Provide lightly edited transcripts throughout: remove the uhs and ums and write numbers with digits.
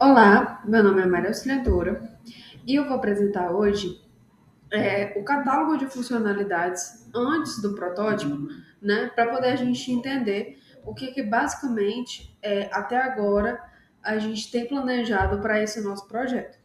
Olá, meu nome é Maria Auxiliadora e eu vou apresentar hoje o catálogo de funcionalidades antes do protótipo, né, para poder a gente entender o que basicamente até agora a gente tem planejado para esse nosso projeto.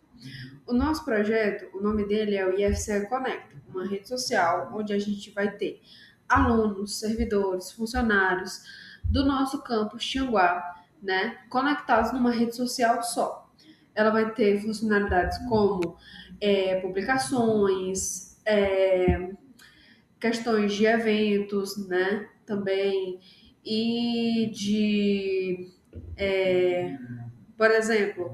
O nosso projeto, o nome dele é o IFCE Connect, uma rede social onde a gente vai ter alunos, servidores, funcionários do nosso campus Tianguá, né, conectados numa rede social só. Ela vai ter funcionalidades como publicações, questões de eventos, né, também, e de, por exemplo,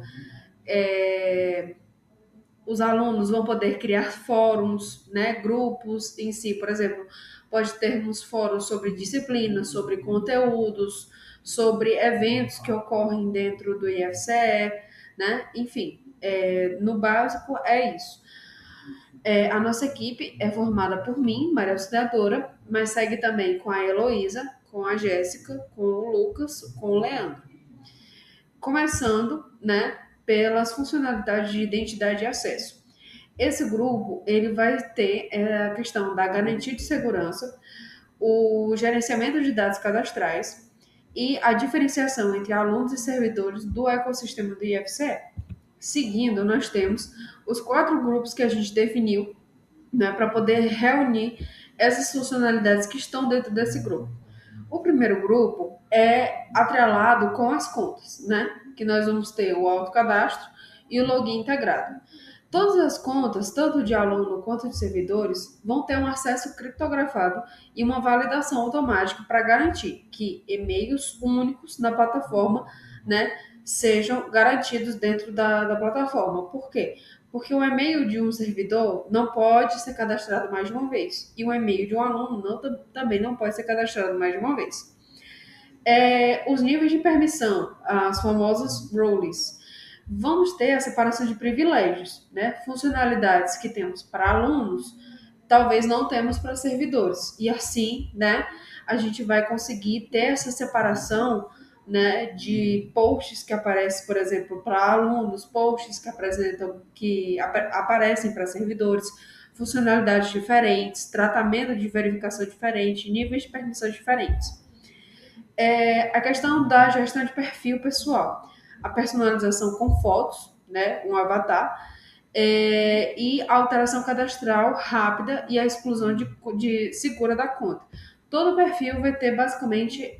os alunos vão poder criar fóruns, né, grupos em si, por exemplo, pode termos fóruns sobre disciplinas, sobre conteúdos, sobre eventos que ocorrem dentro do IFCE, né, enfim, no básico é isso. A nossa equipe é formada por mim, Maria Auxiliadora, mas segue também com a Heloísa, com a Jéssica, com o Lucas, com o Leandro. Começando, né, pelas funcionalidades de identidade e acesso. Esse grupo ele vai ter a questão da garantia de segurança, o gerenciamento de dados cadastrais e a diferenciação entre alunos e servidores do ecossistema do IFCE. Seguindo, nós temos os quatro grupos que a gente definiu, né, para poder reunir essas funcionalidades que estão dentro desse grupo. O primeiro grupo é atrelado com as contas, né? Que nós vamos ter o autocadastro e o login integrado. Todas as contas, tanto de aluno quanto de servidores, vão ter um acesso criptografado e uma validação automática para garantir que e-mails únicos na plataforma, né, sejam garantidos dentro da plataforma. Por quê? Porque o e-mail de um servidor não pode ser cadastrado mais de uma vez. E o e-mail de um aluno também não pode ser cadastrado mais de uma vez. Os níveis de permissão, as famosas roles. Vamos ter a separação de privilégios, né? Funcionalidades que temos para alunos, talvez não temos para servidores. E assim, né, a gente vai conseguir ter essa separação, né, de posts que aparecem, por exemplo, para alunos, posts que aparecem para servidores, funcionalidades diferentes, tratamento de verificação diferente, níveis de permissão diferentes. A questão da gestão de perfil pessoal, a personalização com fotos, né, um avatar, e a alteração cadastral rápida e a exclusão de segura da conta. Todo perfil vai ter basicamente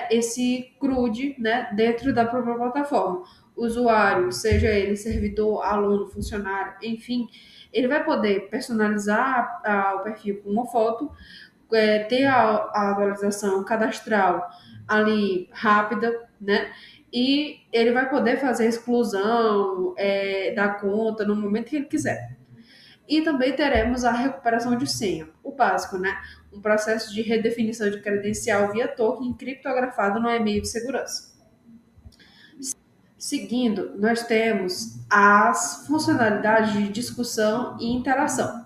esse CRUD, né, dentro da própria plataforma. O usuário, seja ele servidor, aluno, funcionário, enfim, ele vai poder personalizar o perfil com uma foto, ter a atualização cadastral ali rápida, né? E ele vai poder fazer a exclusão da conta no momento que ele quiser. E também teremos a recuperação de senha, o básico, né? Um processo de redefinição de credencial via token criptografado no e-mail de segurança. Seguindo, nós temos as funcionalidades de discussão e interação.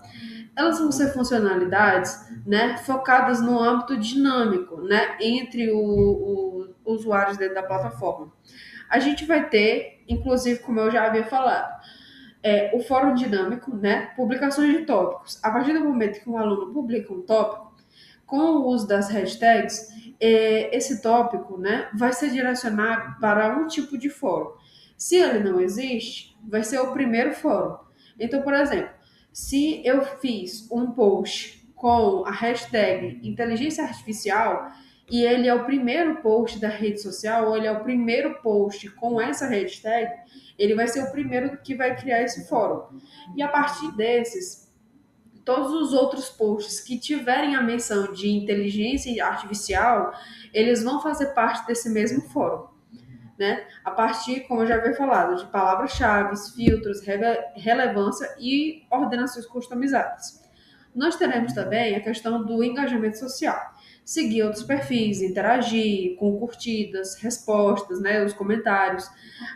Elas vão ser funcionalidades, né, focadas no âmbito dinâmico, né, entre os usuários dentro da plataforma. A gente vai ter, inclusive, como eu já havia falado, o fórum dinâmico, né, publicações de tópicos. A partir do momento que um aluno publica um tópico, com o uso das hashtags, esse tópico, né, vai ser direcionado para um tipo de fórum. Se ele não existe, vai ser o primeiro fórum. Então, por exemplo, se eu fiz um post com a hashtag inteligência artificial e ele é o primeiro post da rede social, ou ele é o primeiro post com essa hashtag, ele vai ser o primeiro que vai criar esse fórum. E a partir desses, todos os outros posts que tiverem a menção de inteligência artificial, eles vão fazer parte desse mesmo fórum, né? A partir, como eu já havia falado, de palavras-chave, filtros, relevância e ordenações customizadas. Nós teremos também a questão do engajamento social. Seguir outros perfis, interagir com curtidas, respostas, né, os comentários.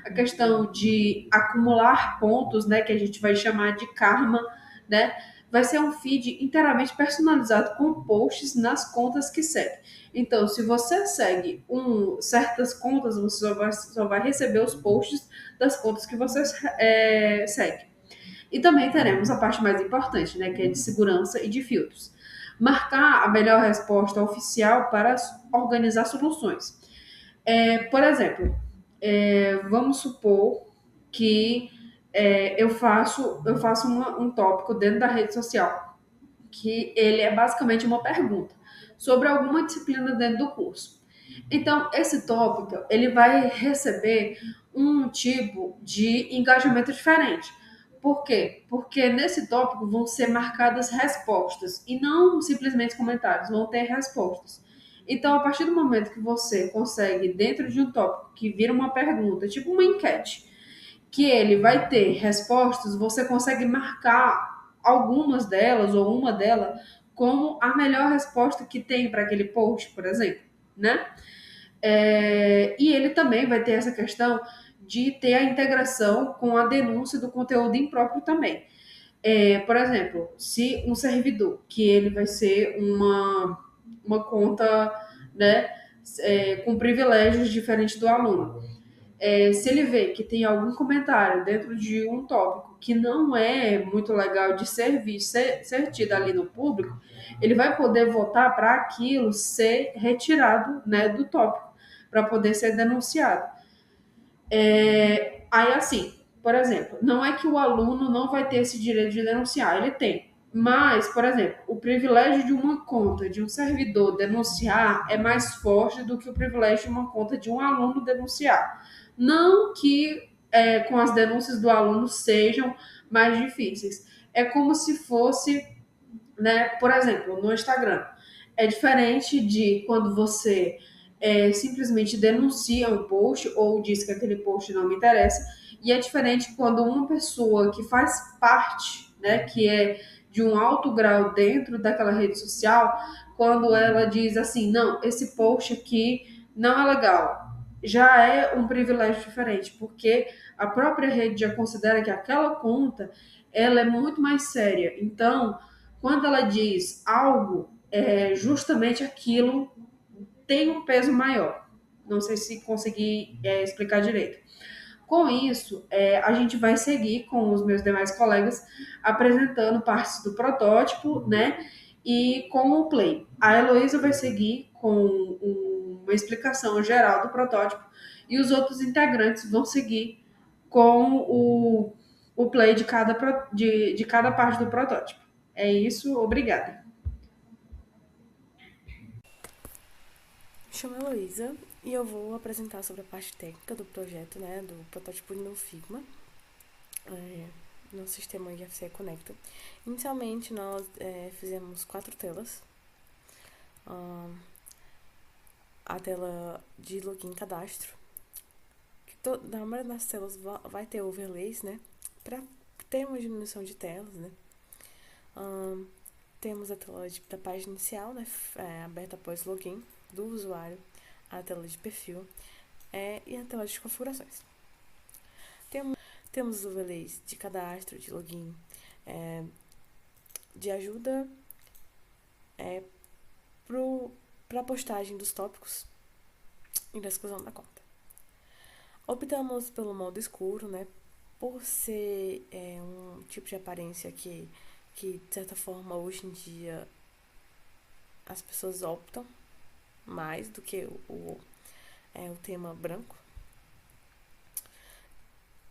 A questão de acumular pontos, né, que a gente vai chamar de karma, né, vai ser um feed inteiramente personalizado com posts nas contas que segue. Então, se você segue certas contas, você só vai receber os posts das contas que você segue. E também teremos a parte mais importante, né, que é de segurança e de filtros. Marcar a melhor resposta oficial para organizar soluções. Por exemplo, vamos supor que eu faço um tópico dentro da rede social, que ele é basicamente uma pergunta sobre alguma disciplina dentro do curso. Então, esse tópico, ele vai receber um tipo de engajamento diferente. Por quê? Porque nesse tópico vão ser marcadas respostas e não simplesmente comentários, vão ter respostas. Então, a partir do momento que você consegue, dentro de um tópico que vira uma pergunta, tipo uma enquete, que ele vai ter respostas, você consegue marcar algumas delas ou uma delas como a melhor resposta que tem para aquele post, por exemplo, né? E ele também vai ter essa questão de ter a integração com a denúncia do conteúdo impróprio também. Por exemplo, se um servidor, que ele vai ser uma conta, né, com privilégios diferentes do aluno, se ele vê que tem algum comentário dentro de um tópico que não é muito legal de ser visto, ser tido ali no público, ele vai poder votar para aquilo ser retirado, né, do tópico, para poder ser denunciado. Aí, assim, por exemplo, não é que o aluno não vai ter esse direito de denunciar, ele tem. Mas, por exemplo, o privilégio de uma conta, de um servidor denunciar é mais forte do que o privilégio de uma conta de um aluno denunciar. Não que com as denúncias do aluno sejam mais difíceis. É como se fosse, né, por exemplo, no Instagram. É diferente de quando você simplesmente denuncia um post ou diz que aquele post não me interessa, e é diferente quando uma pessoa que faz parte, né, que é de um alto grau dentro daquela rede social, quando ela diz assim, não, esse post aqui não é legal, já é um privilégio diferente, porque a própria rede já considera que aquela conta ela é muito mais séria. Então, quando ela diz algo, justamente aquilo tem um peso maior. Não sei se consegui explicar direito. Com isso, a gente vai seguir com os meus demais colegas apresentando partes do protótipo, né? E com o play. A Heloísa vai seguir com uma explicação geral do protótipo e os outros integrantes vão seguir com o play de cada parte do protótipo. É isso, obrigada. Me chamo Heloísa e eu vou apresentar sobre a parte técnica do projeto, né, do protótipo no Figma, no sistema IFC Conecta. Inicialmente, nós fizemos 4 telas. A tela de login e cadastro, que na maioria das telas vai ter overlays, né, para ter uma diminuição de telas, né. Temos a tela da página inicial, né, aberta após login do usuário, a tela de perfil e a tela de configurações. Temos os overlays de cadastro, de login, de ajuda para a postagem dos tópicos e da exclusão da conta. Optamos pelo modo escuro, né, por ser um tipo de aparência que, de certa forma, hoje em dia as pessoas optam mais do que o tema branco.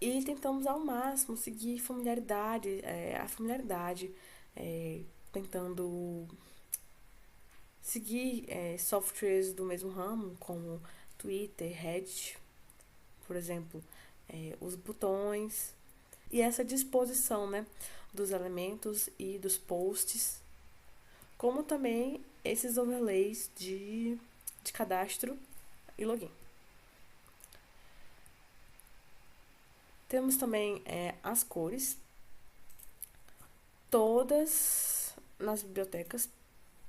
E tentamos ao máximo seguir a familiaridade, tentando seguir softwares do mesmo ramo, como Twitter, Reddit, por exemplo, os botões e essa disposição, né, dos elementos e dos posts, como também esses overlays de cadastro e login. Temos também as cores, todas nas bibliotecas,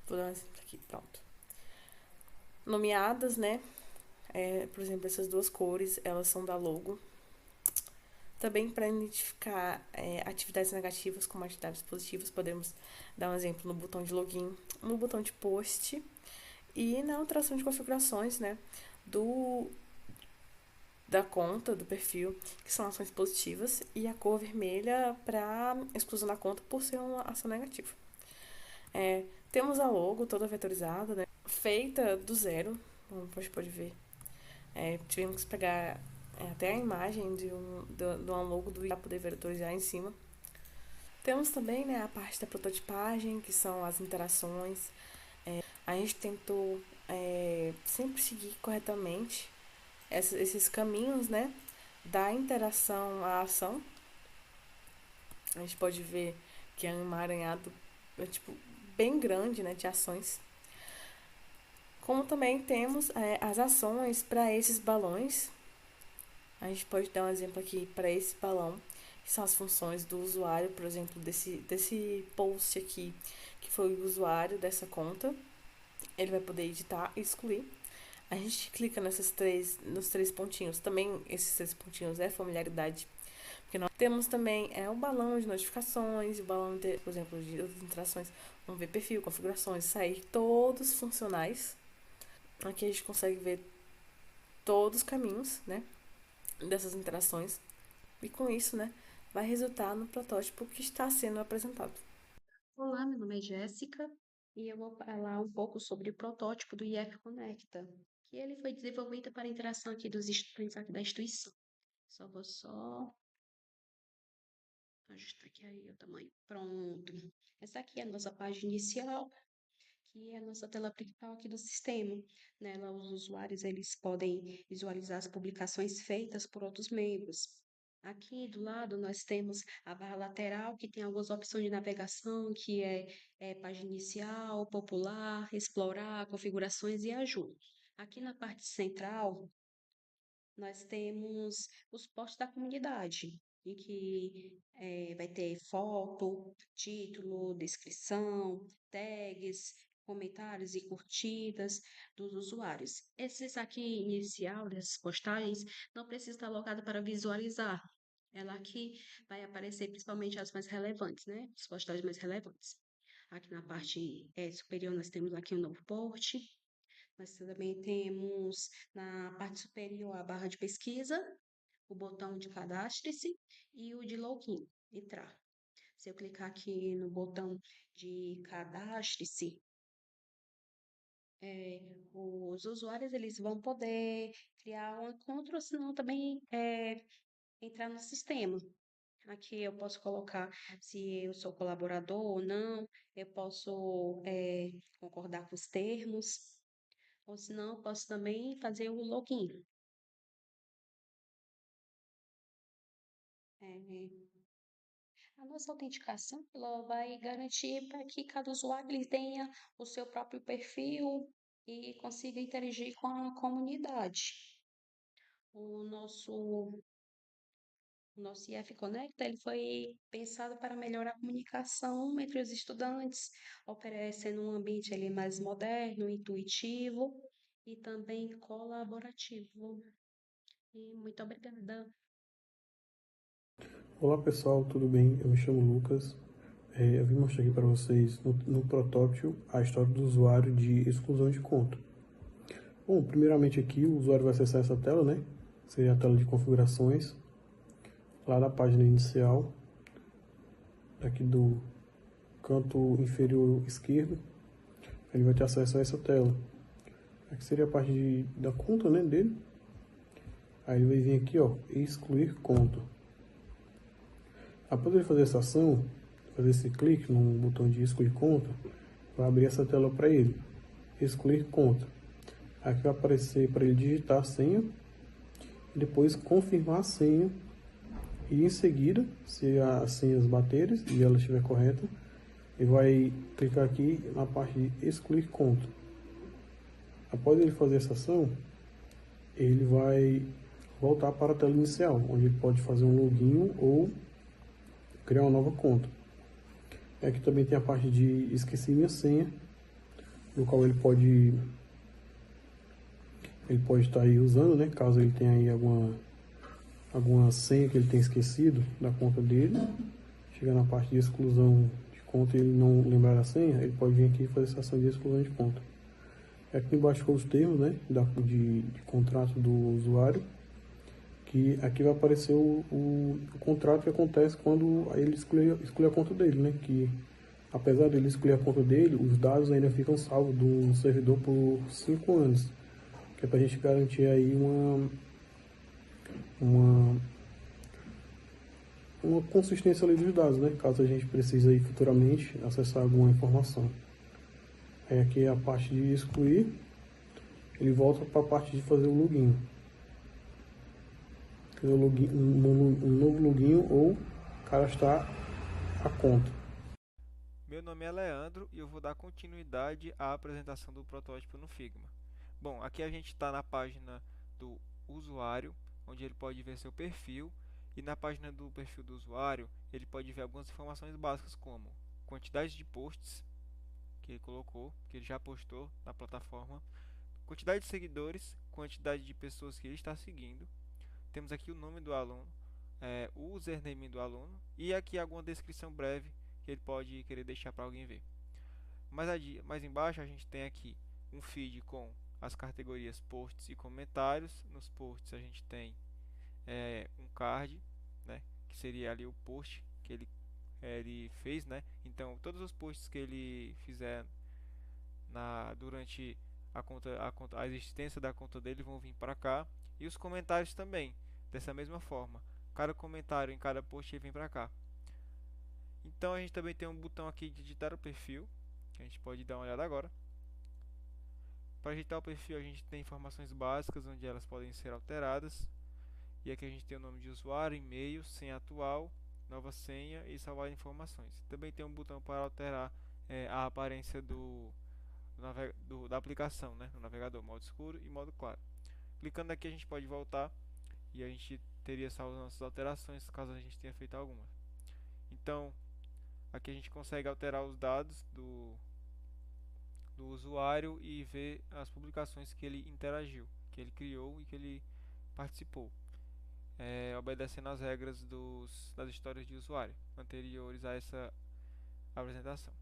vou dar um exemplo aqui, pronto. Nomeadas, né? Por exemplo, essas duas cores, elas são da logo. Também para identificar atividades negativas como atividades positivas, podemos dar um exemplo no botão de login, no botão de post e na alteração de configurações, né, da conta, do perfil, que são ações positivas, e a cor vermelha para exclusão da conta por ser uma ação negativa. Temos a logo toda vetorizada, né, feita do zero, como você pode ver. Tivemos que pegar até a imagem de uma logo para poder vetorizar em cima. Temos também, né, a parte da prototipagem, que são as interações. A gente tentou sempre seguir corretamente esses caminhos, né, da interação à ação. A gente pode ver que é um emaranhado bem grande, né, de ações. Como também temos as ações para esses balões. A gente pode dar um exemplo aqui para esse balão, que são as funções do usuário, por exemplo, desse post aqui, que foi o usuário dessa conta. Ele vai poder editar e excluir. A gente clica nos três pontinhos. Também esses 3 pontinhos é familiaridade. Porque nós temos também o balão de notificações, o balão, por exemplo, de outras interações. Vamos ver perfil, configurações, sair, todos funcionais. Aqui a gente consegue ver todos os caminhos, né, dessas interações. E com isso, né, vai resultar no protótipo que está sendo apresentado. Olá, meu nome é Jéssica e eu vou falar um pouco sobre o protótipo do IF Conecta, que ele foi desenvolvido para a interação aqui dos estudantes aqui da instituição. Só ajustar aqui aí o tamanho. Pronto. Essa aqui é a nossa página inicial, que é a nossa tela principal aqui do sistema. Nela, os usuários eles podem visualizar as publicações feitas por outros membros. Aqui do lado nós temos a barra lateral, que tem algumas opções de navegação, que é página inicial, popular, explorar, configurações e ajuda. Aqui na parte central, nós temos os posts da comunidade, em que vai ter foto, título, descrição, tags, comentários e curtidas dos usuários. Esses aqui inicial dessas postagens não precisa estar logado para visualizar. Ela aqui vai aparecer principalmente as mais relevantes, né? As postagens mais relevantes. Aqui na parte superior nós temos aqui um novo post. Nós também temos na parte superior a barra de pesquisa, o botão de cadastre-se e o de login, entrar. Se eu clicar aqui no botão de cadastre-se, os usuários eles vão poder criar um encontro, ou senão também entrar no sistema. Aqui eu posso colocar se eu sou colaborador ou não, eu posso concordar com os termos, ou senão eu posso também fazer o login. A nossa autenticação ela vai garantir para que cada usuário ele tenha o seu próprio perfil e consiga interagir com a comunidade. O nosso IF Conecta ele foi pensado para melhorar a comunicação entre os estudantes, oferecendo um ambiente ali mais moderno, intuitivo e também colaborativo. E muito obrigada. Olá pessoal, tudo bem? Eu me chamo Lucas. Eu vim mostrar aqui para vocês no protótipo a história do usuário de exclusão de conta. Bom, primeiramente aqui o usuário vai acessar essa tela, né? Seria a tela de configurações. Lá na página inicial, aqui do canto inferior esquerdo, ele vai ter acesso a essa tela. Aqui seria a parte da conta, né, dele. Aí ele vai vir aqui, ó, excluir conta. Após ele fazer essa ação, fazer esse clique no botão de excluir conta, vai abrir essa tela para ele, excluir conta. Aqui vai aparecer para ele digitar a senha, e depois confirmar a senha, e em seguida, se as senhas baterem e ela estiver correta, ele vai clicar aqui na parte de excluir conta. Após ele fazer essa ação, ele vai voltar para a tela inicial, onde ele pode fazer um login ou criar uma nova conta. Aqui também tem a parte de esqueci minha senha, no qual ele pode estar aí usando, né, caso ele tenha aí alguma senha que ele tem esquecido da conta dele, chegar na parte de exclusão de conta e ele não lembrar a senha, ele pode vir aqui e fazer essa ação de exclusão de conta. Aqui embaixo ficou os termos, né, de contrato do usuário, que aqui vai aparecer o contrato que acontece quando ele exclui a conta dele, né, que apesar dele excluir a conta dele, os dados ainda ficam salvos do servidor por 5 anos, que é para a gente garantir aí uma consistência ali dos dados, né, caso a gente precise aí futuramente acessar alguma informação. Aí aqui é a parte de excluir, ele volta para a parte de fazer o login. Um novo login ou cadastrar a conta. Meu nome é Leandro e eu vou dar continuidade à apresentação do protótipo no Figma. Bom, aqui a gente está na página do usuário, onde ele pode ver seu perfil, e na página do perfil do usuário ele pode ver algumas informações básicas como quantidade de posts que ele colocou, que ele já postou na plataforma, quantidade de seguidores, quantidade de pessoas que ele está seguindo. Temos aqui o nome do aluno, o username do aluno e aqui alguma descrição breve que ele pode querer deixar para alguém ver. Mais embaixo a gente tem aqui um feed com as categorias posts e comentários. Nos posts a gente tem um card, né, que seria ali o post que ele fez, né? Então todos os posts que ele fizer durante a existência da conta dele vão vir para cá, e os comentários também dessa mesma forma. Cada comentário em cada post vem para cá. Então a gente também tem um botão aqui de editar o perfil, que a gente pode dar uma olhada agora. Para editar o perfil a gente tem informações básicas onde elas podem ser alteradas. E aqui a gente tem o nome de usuário, e-mail, senha atual, nova senha e salvar informações. Também tem um botão para alterar a aparência da aplicação, né, no navegador, modo escuro e modo claro. Clicando aqui a gente pode voltar e a gente teria salvo as nossas alterações caso a gente tenha feito alguma. Então aqui a gente consegue alterar os dados do usuário e ver as publicações que ele interagiu, que ele criou e que ele participou, obedecendo às regras das histórias de usuário anteriores a essa apresentação.